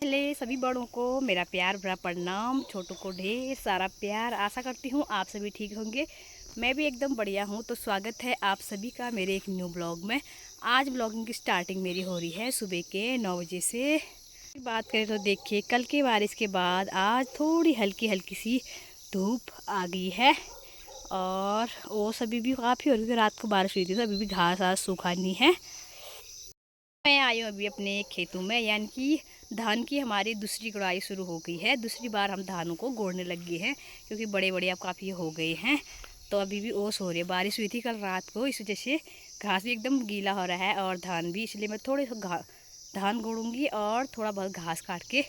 पहले सभी बड़ों को मेरा प्यार भरा प्रणाम, छोटों को ढेर सारा प्यार। आशा करती हूँ आप सभी ठीक होंगे। मैं भी एकदम बढ़िया हूँ। तो स्वागत है आप सभी का मेरे एक न्यू ब्लॉग में। आज ब्लॉगिंग की स्टार्टिंग मेरी हो रही है सुबह के 9 बजे से। बात करें तो देखिए, कल की बारिश के बाद आज थोड़ी हल्की हल्की सी धूप आ गई है और वो सभी भी काफ़ी हो रही थी। रात को बारिश हुई थी तो अभी भी घास आस सूखा नहीं है। मैं आई हूँ अभी अपने खेतों में, यानी कि धान की हमारी दूसरी गुड़ाई शुरू हो गई है। दूसरी बार हम धानों को गोड़ने लग गए हैं क्योंकि बड़े बड़े अब काफ़ी हो गए हैं। तो अभी भी ओस हो रही है। बारिश हुई थी कल रात को, इस वजह से घास भी एकदम गीला हो रहा है और धान भी। इसलिए मैं थोड़े धान गोड़ूंगी और थोड़ा बहुत घास काट के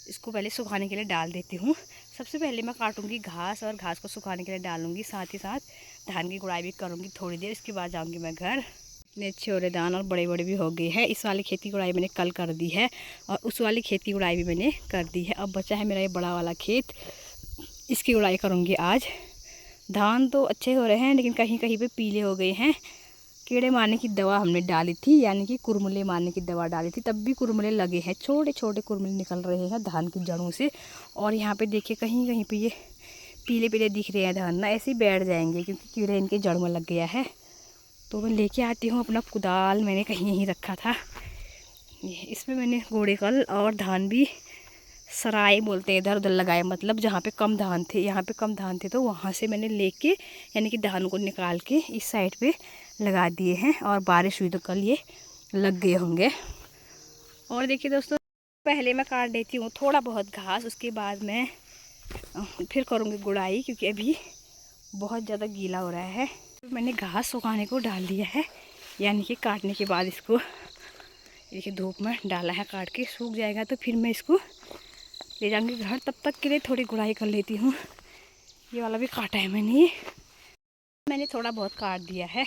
इसको पहले सुखाने के लिए डाल देती हूँ। सबसे पहले मैं काटूंगी घास और घास को सुखाने के लिए डालूंगी। साथ ही साथ धान की गुड़ाई भी करूँगी थोड़ी देर। इसके बाद जाऊँगी मैं घर। इतने अच्छे हो रहे दान और बड़े बड़े भी हो गए हैं। इस वाली खेती गुड़ाई मैंने कल कर दी है और उस वाली खेती गुड़ाई भी मैंने कर दी है। अब बचा है मेरा ये बड़ा वाला खेत, इसकी गुड़ाई करूँगी आज। धान तो अच्छे हो रहे हैं लेकिन कहीं कहीं पे पीले हो गए हैं। कीड़े मारने की दवा हमने डाली थी, यानी कि कुरमुले मारने की दवा डाली थी, तब भी कुरमुले लगे हैं। छोटे छोटे कुरमुले निकल रहे हैं धान की जड़ों से। और यहाँ पे देखिए कहीं कहीं पे ये पीले पीले दिख रहे हैं धान ना, ऐसे ही बैठ जाएंगे क्योंकि कीड़े इनके जड़ में लग गया है। तो मैं लेके आती हूँ अपना कुदाल, मैंने कहीं यहीं रखा था। इसमें मैंने गोड़े कल और धान भी सराय बोलते हैं इधर उधर लगाए, मतलब जहाँ पे कम धान थे, यहाँ पे कम धान थे तो वहाँ से मैंने लेके यानी कि धान को निकाल के इस साइड पे लगा दिए हैं। और बारिश हुई तो कल ये लग गए होंगे। और देखिए दोस्तों, पहले मैं काट देती हूँ थोड़ा बहुत घास, उसके बाद मैं फिर करूँगी गुड़ाई क्योंकि अभी बहुत ज़्यादा गीला हो रहा है। तो मैंने घास सुखाने को डाल दिया है, यानी कि काटने के बाद इसको देखिए धूप में डाला है। काट के सूख जाएगा तो फिर मैं इसको ले जाऊँगी घर। तब तक के लिए थोड़ी गुड़ाई कर लेती हूँ। ये वाला भी काटा है मैंने थोड़ा बहुत काट दिया है,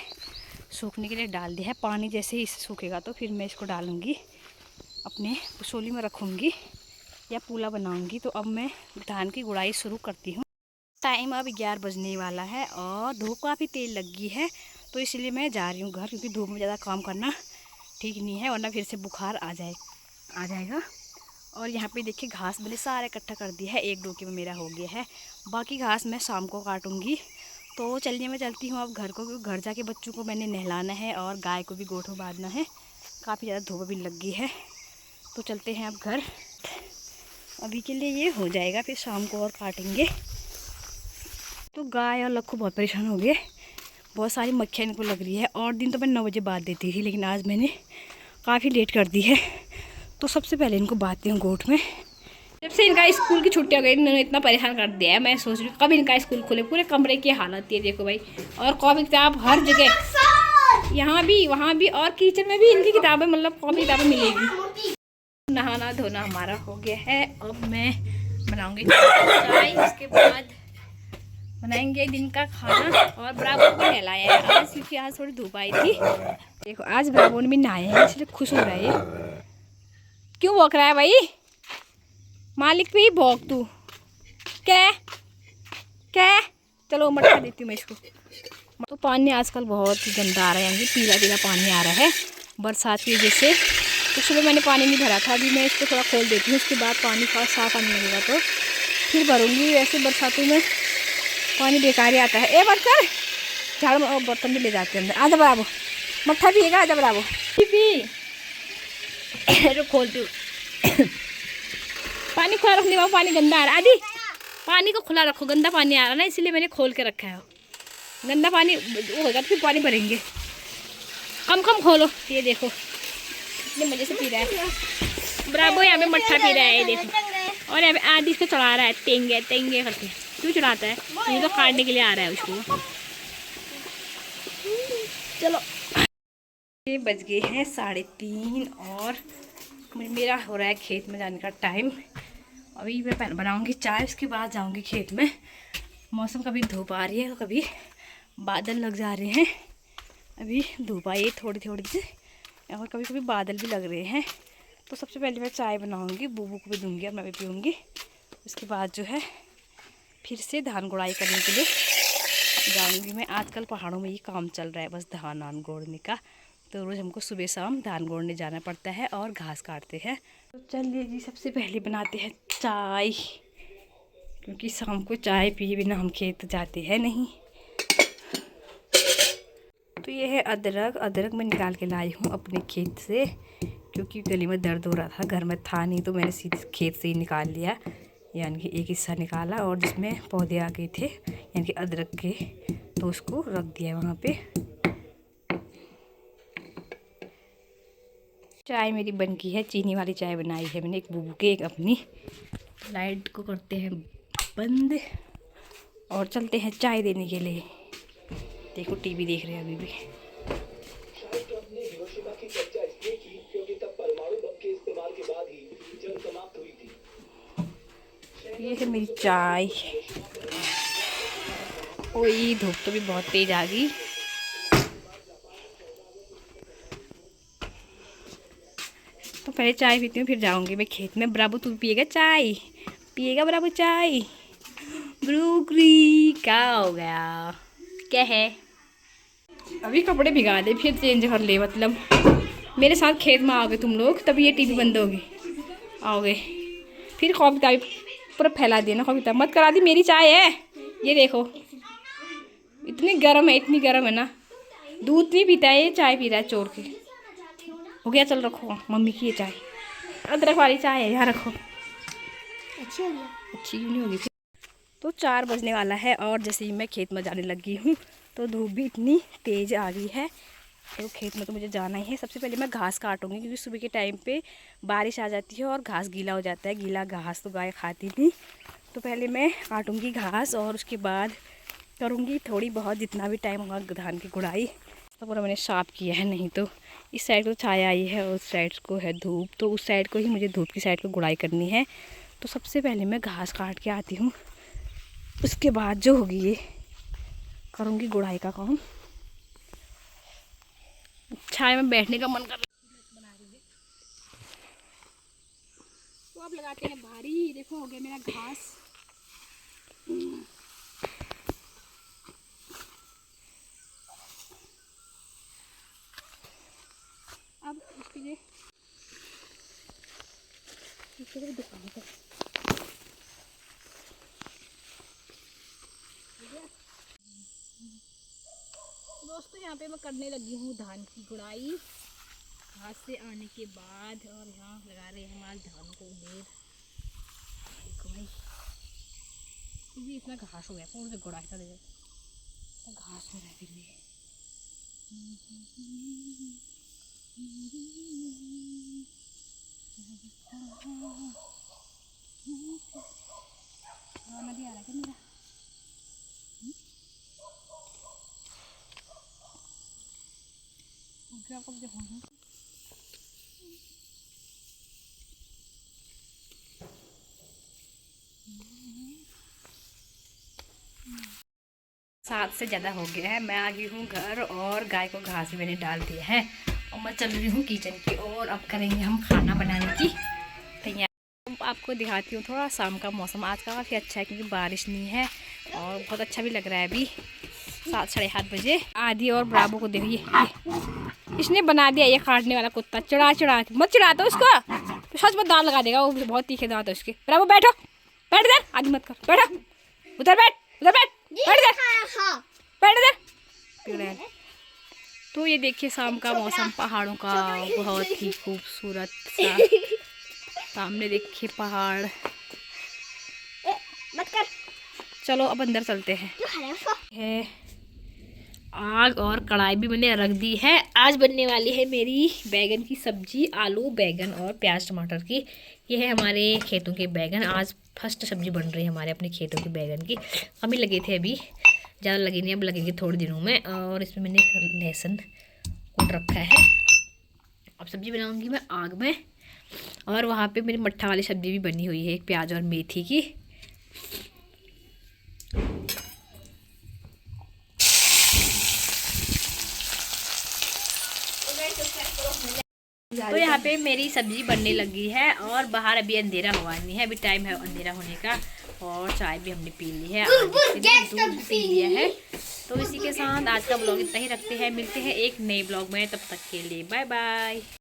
सूखने के लिए डाल दिया है। पानी जैसे ही सूखेगा तो फिर मैं इसको डालूँगी अपने पुसोली में रखूँगी या पूला बनाऊँगी। तो अब मैं धान की गुड़ाई शुरू करती हूँ। टाइम अब 11 बजने वाला है और धूप काफ़ी तेज लग गई है, तो इसलिए मैं जा रही हूँ घर क्योंकि धूप में ज़्यादा काम करना ठीक नहीं है, वरना फिर से बुखार आ जाएगा। और यहाँ पे देखिए घास मैंने सारा इकट्ठा कर दिया है, एक डोके में मेरा हो गया है। बाकी घास मैं शाम को काटूँगी। तो चलिए मैं चलती हूँ अब घर को, क्योंकि घर जाके बच्चों को मैंने नहलाना है और गाय को भी गोठों बांधना है। काफ़ी ज़्यादा धूप भी लग गई है, तो चलते हैं अब घर। अभी के लिए ये हो जाएगा, फिर शाम को और काटेंगे। तो गाय और लक्कू बहुत परेशान हो गए, बहुत सारी मक्खियाँ इनको लग रही है। और दिन तो मैं 9 बजे बांध देती थी, लेकिन आज मैंने काफ़ी लेट कर दी है। तो सबसे पहले इनको बांधती हूँ गोठ में। जब से इनका स्कूल की छुट्टी हो गई, इन्होंने इतना परेशान कर दिया है। मैं सोच रही हूँ कब इनका स्कूल खुले। पूरे कमरे की हालत ये देखो भाई, और कॉपी किताब हर जगह, यहाँ भी वहाँ भी, और किचन में भी इनकी किताबें, मतलब कॉपी किताबें मिलेगी। नहाना धोना हमारा हो गया है। अब मैं बनाऊँगी चाय, उसके बाद बनाएंगे दिन का खाना। और ब्रावो को नहलाया है आज क्योंकि आज थोड़ी धूप आई थी। देखो आज ब्रावो ने भी नहाए हैं, इसलिए खुश हो रहा है। क्यों भौंक रहा है भाई? मालिक पे ही भौंक तू। क्या क्या? चलो मटका देती हूँ मैं इसको। तो पानी आजकल बहुत ही गंदा आ रहा है, यानी पीला पीला पानी आ रहा है बरसात की वजह से। तो सुबह मैंने पानी नहीं भरा था, अभी मैं इसको थोड़ा खोल देती हूँ। उसके बाद पानी थोड़ा साफ आने लगेगा तो फिर भरूँगी। वैसे बरसातों में पानी बेकार ही आता है। ए बर्तन झाड़ू और बर्तन भी ले जाते हैं अंदर। आजा बराबर मट्ठा पिएगा, आजा बराबर पी रुक खोलती हूँ। पानी खुला रखने का, पानी गंदा आ रहा है। आदि पानी को खुला रखो, गंदा पानी आ रहा है ना, इसलिए मैंने खोल के रखा है। गंदा पानी वो होगा तो फिर पानी भरेंगे। कम कम खोलो। ये देखो इतने मजे से पी रहा है बराबर। यहाँ पे मट्ठा पी रहा है, ये देखो। और यहाँ पे आदि इसको चढ़ा रहा है टेंगे टेंगे करके। क्यों चढ़ाता है? ये तो काटने के लिए आ रहा है उसको। चलो ये बज गए हैं 3:30 और मेरा हो रहा है खेत में जाने का टाइम। अभी मैं बनाऊंगी चाय, उसके बाद जाऊंगी खेत में। मौसम कभी धूप आ रही है तो कभी बादल लग जा रहे हैं। अभी धूप आई है थोड़ी थोड़ी सी और कभी कभी बादल भी लग रहे हैं। तो सबसे पहले मैं चाय बनाऊंगी, बूबू को भी दूंगी और मैं भी पीऊँगी। उसके बाद जो है फिर से धान गुड़ाई करने के लिए जाऊंगी मैं। आजकल पहाड़ों में ये काम चल रहा है बस धान गोड़ने का। तो रोज़ हमको सुबह शाम धान गोड़ने जाना पड़ता है और घास काटते हैं। तो चलिए जी, सबसे पहले बनाते हैं चाय, क्योंकि शाम को चाय पिए बिना हम खेत जाते हैं नहीं। तो ये है अदरक। अदरक मैं निकाल के लाई हूँ अपने खेत से, क्योंकि गले में दर्द हो रहा था, घर में था नहीं, तो मैंने सीधे खेत से ही निकाल लिया। यानी कि एक हिस्सा निकाला और जिसमें पौधे आ गए थे यानी कि अदरक के, तो उसको रख दिया वहाँ पे। चाय मेरी बन गई है, चीनी वाली चाय बनाई है मैंने, एक बूबू के एक अपनी। लाइट को करते हैं बंद और चलते हैं चाय देने के लिए। देखो टीवी देख रहे हैं अभी भी। ये है मेरी चाय। ओए धूप तो भी बहुत तेज आ गई। तो पहले चाय पीती हूँ, फिर जाऊंगी मैं खेत में। ब्राबू तू पिएगा चाय? पिएगा ब्राबू चाय? ब्रूकरी क्या हो गया, क्या है? अभी कपड़े भिगा दे फिर चेंज कर ले। मतलब मेरे साथ खेत में आओगे तुम लोग तभी ये टीवी बंद होगी। आओगे फिर कविता भी पूरा फैला देना। कविता मत करा दी, मेरी चाय है ये देखो। इतनी गर्म है, इतनी गर्म है ना, दूध नहीं पीता है ये, चाय पी रहा है चोर के। हो गया, चल रखो मम्मी की ये चाय, अदरक वाली चाय है, यहाँ रखो। अच्छी होगी? अच्छी क्यों नहीं होगी? तो 4 बजने वाला है और जैसे ही मैं खेत में जाने लगी हूँ तो धूप भी इतनी तेज़ आ गई है। तो खेत में तो मुझे जाना ही है। सबसे पहले मैं घास काटूंगी, क्योंकि सुबह के टाइम पे बारिश आ जाती है और घास गीला हो जाता है। गीला घास तो गाय खाती नहीं, तो पहले मैं काटूंगी घास और उसके बाद करूँगी थोड़ी बहुत जितना भी टाइम होगा धान की गुड़ाई। तो पूरा मैंने साफ किया है, नहीं तो इस साइड को छाया आई है और उस साइड को है धूप, तो उस साइड को ही मुझे धूप की साइड को गुड़ाई करनी है। तो सबसे पहले मैं घास काट के आती हूँ, उसके बाद जो होगी ये करूँगी गुड़ाई का काम। छाया में बैठने का मन कर रहा है। तो अब लगाते हैं भारी। देखो हो गया मेरा घास। अब इसके लिए दुकान पर दोस्तों यहाँ पे मैं करने लगी हूँ धान की गुड़ाई। घास से आने के बाद और यहाँ लगा रहे हैं हमारे धान को ढेर। देखो भाई ये इतना घास हो गया, कौन से गुड़ाई का देखो घास हो रहा है फिर भी। गाना भी आ रहा है क्या मेरा? कब जो होना सात से ज़्यादा हो गया है। मैं आ गई हूँ घर और गाय को घास भी मैंने डाल दिया है और मैं चल रही हूँ किचन की ओर। अब करेंगे हम खाना बनाने की तैयारी। आपको दिखाती हूँ थोड़ा शाम का मौसम आज का काफ़ी अच्छा है, क्योंकि बारिश नहीं है और बहुत अच्छा भी लग रहा है। अभी 7 साढ़े 7 बजे। आदि और ब्राबू को देखिए, इसने बना दिया ये काटने वाला कुत्ता। चढ़ा चढ़ा के मत चढ़ाता उसको, तो सच में दांत लगा देगा, वो बहुत तीखे दांत है उसके। ब्राबू बैठो, बैठ इधर, आदि मत कर, बैठो उधर, बैठ उधर, बैठ बैठ इधर, बैठ इधर। तो ये देखिए शाम का मौसम पहाड़ों का बहुत ही खूबसूरत सा। सामने देखिए पहाड़। चलो अब अंदर चलते हैं। है आग और कढ़ाई भी मैंने रख दी है। आज बनने वाली है मेरी बैगन की सब्जी, आलू बैगन और प्याज टमाटर की। ये है हमारे खेतों के बैगन। आज फर्स्ट सब्जी बन रही है हमारे अपने खेतों के बैगन की। हम ही लगे थे, अभी ज़्यादा लगे नहीं, अब लगेंगे थोड़े दिनों में। और इसमें मैंने लहसुन कूट रखा है। अब सब्जी बनाऊंगी मैं आग में। और वहाँ पे मेरी मट्ठा वाली सब्जी भी बनी हुई है, एक प्याज और मेथी की। तो यहाँ पे मेरी सब्जी बनने लगी है और बाहर अभी अंधेरा हुआ नहीं है, अभी टाइम है अंधेरा होने का। और चाय भी हमने पी ली है, दूध पी लिया है। तो इसी के साथ आज का ब्लॉग इतना ही रखते हैं। मिलते हैं एक नए ब्लॉग में, तब तक के लिए बाय बाय।